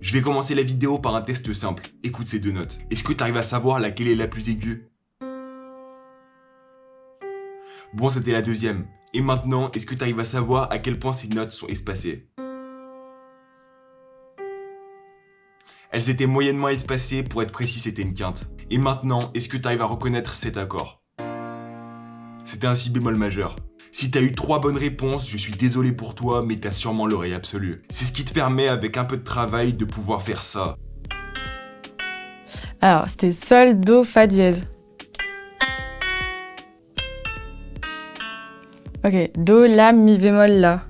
Je vais commencer la vidéo par un test simple. Écoute ces deux notes. Est-ce que tu arrives à savoir laquelle est la plus aiguë? Bon, c'était la deuxième. Et maintenant, est-ce que tu arrives à savoir à quel point ces notes sont espacées? Elles étaient moyennement espacées, pour être précis, c'était une quinte. Et maintenant, est-ce que tu arrives à reconnaître cet accord? C'était un si bémol majeur. Si t'as eu 3 bonnes réponses, je suis désolé pour toi, mais t'as sûrement l'oreille absolue. C'est ce qui te permet, avec un peu de travail, de pouvoir faire ça. Alors, c'était Sol, Do, Fa dièse. Ok, Do, La, Mi bémol, La.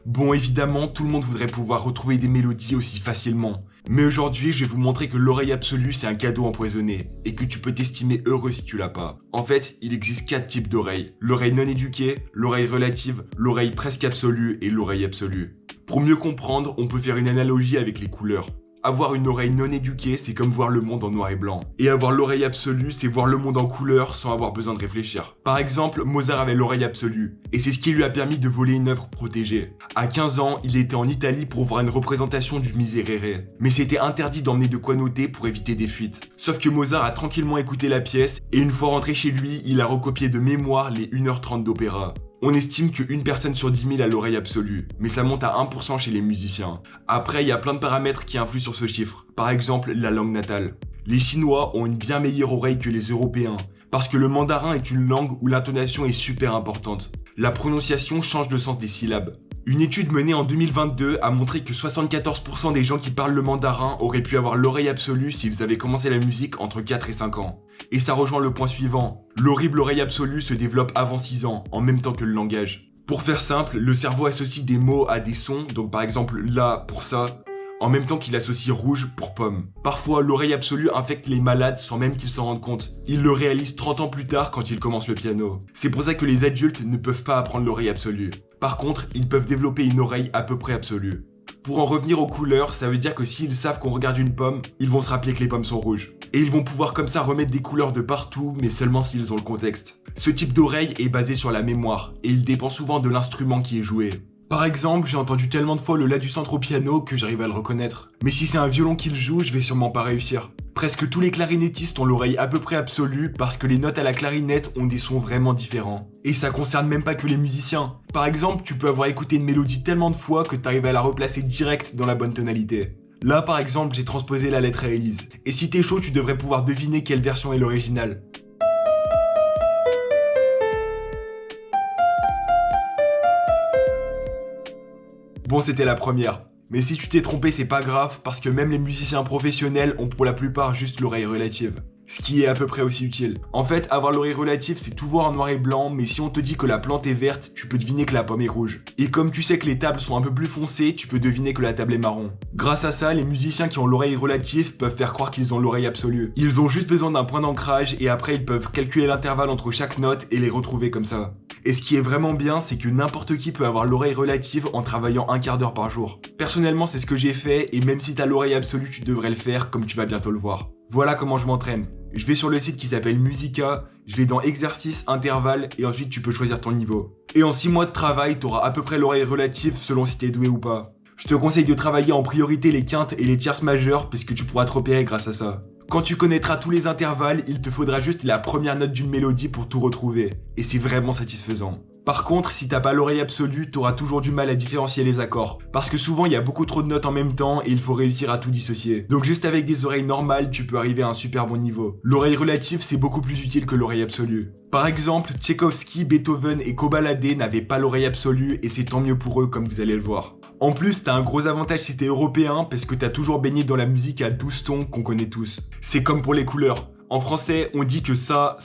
Bon, évidemment, tout le monde voudrait pouvoir retrouver des mélodies aussi facilement. Mais aujourd'hui, je vais vous montrer que l'oreille absolue, c'est un cadeau empoisonné, et que tu peux t'estimer heureux si tu l'as pas. En fait, il existe 4 types d'oreilles. L'oreille non éduquée, l'oreille relative, l'oreille presque absolue et l'oreille absolue. Pour mieux comprendre, on peut faire une analogie avec les couleurs. Avoir une oreille non éduquée, c'est comme voir le monde en noir et blanc. Et avoir l'oreille absolue, c'est voir le monde en couleur sans avoir besoin de réfléchir. Par exemple, Mozart avait l'oreille absolue, et c'est ce qui lui a permis de voler une œuvre protégée. À 15 ans, il était en Italie pour voir une représentation du Miserere. Mais c'était interdit d'emmener de quoi noter pour éviter des fuites. Sauf que Mozart a tranquillement écouté la pièce, et une fois rentré chez lui, il a recopié de mémoire les 1h30 d'opéra. On estime qu'une personne sur 10 000 a l'oreille absolue, mais ça monte à 1% chez les musiciens. Après, il y a plein de paramètres qui influent sur ce chiffre. Par exemple, la langue natale. Les Chinois ont une bien meilleure oreille que les Européens, parce que le mandarin est une langue où l'intonation est super importante. La prononciation change le sens des syllabes. Une étude menée en 2022 a montré que 74% des gens qui parlent le mandarin auraient pu avoir l'oreille absolue s'ils avaient commencé la musique entre 4 et 5 ans. Et ça rejoint le point suivant. L'horrible oreille absolue se développe avant 6 ans, en même temps que le langage. Pour faire simple, le cerveau associe des mots à des sons, donc par exemple là pour ça, en même temps qu'il associe rouge pour pomme. Parfois, l'oreille absolue infecte les malades sans même qu'ils s'en rendent compte. Ils le réalisent 30 ans plus tard quand ils commencent le piano. C'est pour ça que les adultes ne peuvent pas apprendre l'oreille absolue. Par contre, ils peuvent développer une oreille à peu près absolue. Pour en revenir aux couleurs, ça veut dire que s'ils savent qu'on regarde une pomme, ils vont se rappeler que les pommes sont rouges. Et ils vont pouvoir comme ça remettre des couleurs de partout, mais seulement s'ils ont le contexte. Ce type d'oreille est basé sur la mémoire, et il dépend souvent de l'instrument qui est joué. Par exemple, j'ai entendu tellement de fois le La du centre au piano que j'arrive à le reconnaître. Mais si c'est un violon qui le joue, je vais sûrement pas réussir. Presque tous les clarinettistes ont l'oreille à peu près absolue parce que les notes à la clarinette ont des sons vraiment différents. Et ça concerne même pas que les musiciens. Par exemple, tu peux avoir écouté une mélodie tellement de fois que t'arrives à la replacer direct dans la bonne tonalité. Là par exemple, j'ai transposé la lettre à Élise. Et si t'es chaud, tu devrais pouvoir deviner quelle version est l'original. Bon, c'était la première. Mais si tu t'es trompé, c'est pas grave, parce que même les musiciens professionnels ont pour la plupart juste l'oreille relative. Ce qui est à peu près aussi utile. En fait, avoir l'oreille relative, c'est tout voir en noir et blanc, mais si on te dit que la plante est verte, tu peux deviner que la pomme est rouge. Et comme tu sais que les tables sont un peu plus foncées, tu peux deviner que la table est marron. Grâce à ça, les musiciens qui ont l'oreille relative peuvent faire croire qu'ils ont l'oreille absolue. Ils ont juste besoin d'un point d'ancrage, et après ils peuvent calculer l'intervalle entre chaque note et les retrouver comme ça. Et ce qui est vraiment bien, c'est que n'importe qui peut avoir l'oreille relative en travaillant un quart d'heure par jour. Personnellement, c'est ce que j'ai fait, et même si t'as l'oreille absolue, tu devrais le faire, comme tu vas bientôt le voir. Voilà comment je m'entraîne. Je vais sur le site qui s'appelle Musica, je vais dans exercice, intervalle, et ensuite tu peux choisir ton niveau. Et en 6 mois de travail, t'auras à peu près l'oreille relative selon si t'es doué ou pas. Je te conseille de travailler en priorité les quintes et les tierces majeures, puisque tu pourras te repérer grâce à ça. Quand tu connaîtras tous les intervalles, il te faudra juste la première note d'une mélodie pour tout retrouver. Et c'est vraiment satisfaisant. Par contre, si t'as pas l'oreille absolue, t'auras toujours du mal à différencier les accords. Parce que souvent, il y a beaucoup trop de notes en même temps et il faut réussir à tout dissocier. Donc juste avec des oreilles normales, tu peux arriver à un super bon niveau. L'oreille relative, c'est beaucoup plus utile que l'oreille absolue. Par exemple, Tchaïkovski, Beethoven et Kobalade n'avaient pas l'oreille absolue et c'est tant mieux pour eux comme vous allez le voir. En plus, t'as un gros avantage si t'es européen parce que t'as toujours baigné dans la musique à 12 tons qu'on connaît tous. C'est comme pour les couleurs. En français, on dit que ça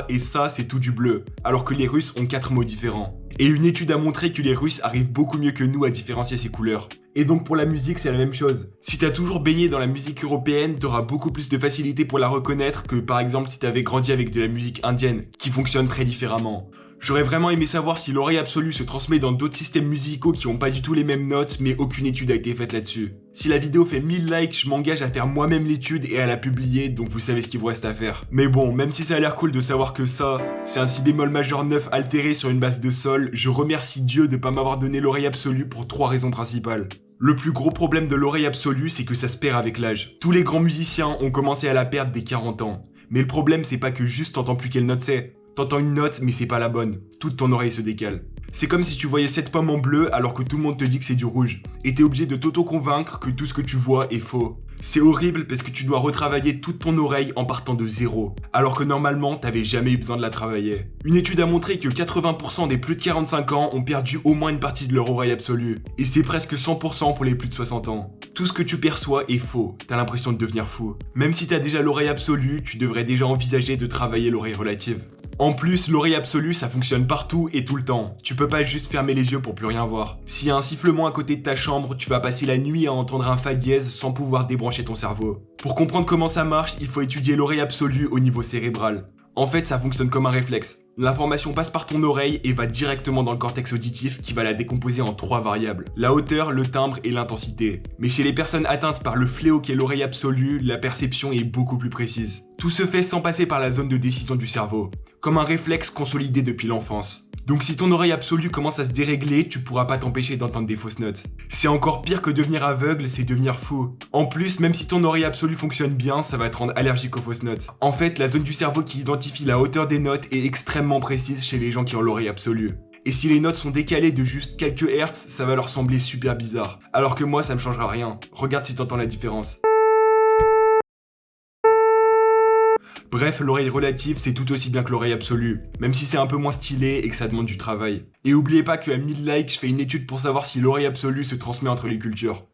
et ça, c'est tout du bleu, alors que les Russes ont 4 mots différents. Et une étude a montré que les Russes arrivent beaucoup mieux que nous à différencier ces couleurs. Et donc pour la musique, c'est la même chose. Si t'as toujours baigné dans la musique européenne, t'auras beaucoup plus de facilité pour la reconnaître que par exemple si t'avais grandi avec de la musique indienne, qui fonctionne très différemment. J'aurais vraiment aimé savoir si l'oreille absolue se transmet dans d'autres systèmes musicaux qui ont pas du tout les mêmes notes, mais aucune étude a été faite là-dessus. Si la vidéo fait 1000 likes, je m'engage à faire moi-même l'étude et à la publier, donc vous savez ce qu'il vous reste à faire. Mais bon, même si ça a l'air cool de savoir que ça, c'est un si bémol majeur 9 altéré sur une base de sol, je remercie Dieu de pas m'avoir donné l'oreille absolue pour 3 raisons principales. Le plus gros problème de l'oreille absolue, c'est que ça se perd avec l'âge. Tous les grands musiciens ont commencé à la perdre dès 40 ans. Mais le problème, c'est pas que juste t'entends plus quelle note c'est. T'entends une note, mais c'est pas la bonne. Toute ton oreille se décale. C'est comme si tu voyais cette pomme en bleu alors que tout le monde te dit que c'est du rouge. Et t'es obligé de t'auto-convaincre que tout ce que tu vois est faux. C'est horrible parce que tu dois retravailler toute ton oreille en partant de zéro, alors que normalement t'avais jamais eu besoin de la travailler. Une étude a montré que 80% des plus de 45 ans ont perdu au moins une partie de leur oreille absolue, et c'est presque 100% pour les plus de 60 ans. Tout ce que tu perçois est faux, t'as l'impression de devenir fou. Même si t'as déjà l'oreille absolue, tu devrais déjà envisager de travailler l'oreille relative. En plus, l'oreille absolue, ça fonctionne partout et tout le temps. Tu peux pas juste fermer les yeux pour plus rien voir. S'il y a un sifflement à côté de ta chambre, tu vas passer la nuit à entendre un fa dièse sans pouvoir débrancher ton cerveau. Pour comprendre comment ça marche, il faut étudier l'oreille absolue au niveau cérébral. En fait, ça fonctionne comme un réflexe. L'information passe par ton oreille et va directement dans le cortex auditif qui va la décomposer en 3 variables. La hauteur, le timbre et l'intensité. Mais chez les personnes atteintes par le fléau qu'est l'oreille absolue, la perception est beaucoup plus précise. Tout se fait sans passer par la zone de décision du cerveau, comme un réflexe consolidé depuis l'enfance. Donc si ton oreille absolue commence à se dérégler, tu pourras pas t'empêcher d'entendre des fausses notes. C'est encore pire que devenir aveugle, c'est devenir fou. En plus, même si ton oreille absolue fonctionne bien, ça va te rendre allergique aux fausses notes. En fait, la zone du cerveau qui identifie la hauteur des notes est extrêmement précise chez les gens qui ont l'oreille absolue. Et si les notes sont décalées de juste quelques hertz, ça va leur sembler super bizarre. Alors que moi, ça me changera rien. Regarde si t'entends la différence. Bref, l'oreille relative, c'est tout aussi bien que l'oreille absolue, même si c'est un peu moins stylé et que ça demande du travail. Et oubliez pas qu'à 1000 likes, je fais une étude pour savoir si l'oreille absolue se transmet entre les cultures.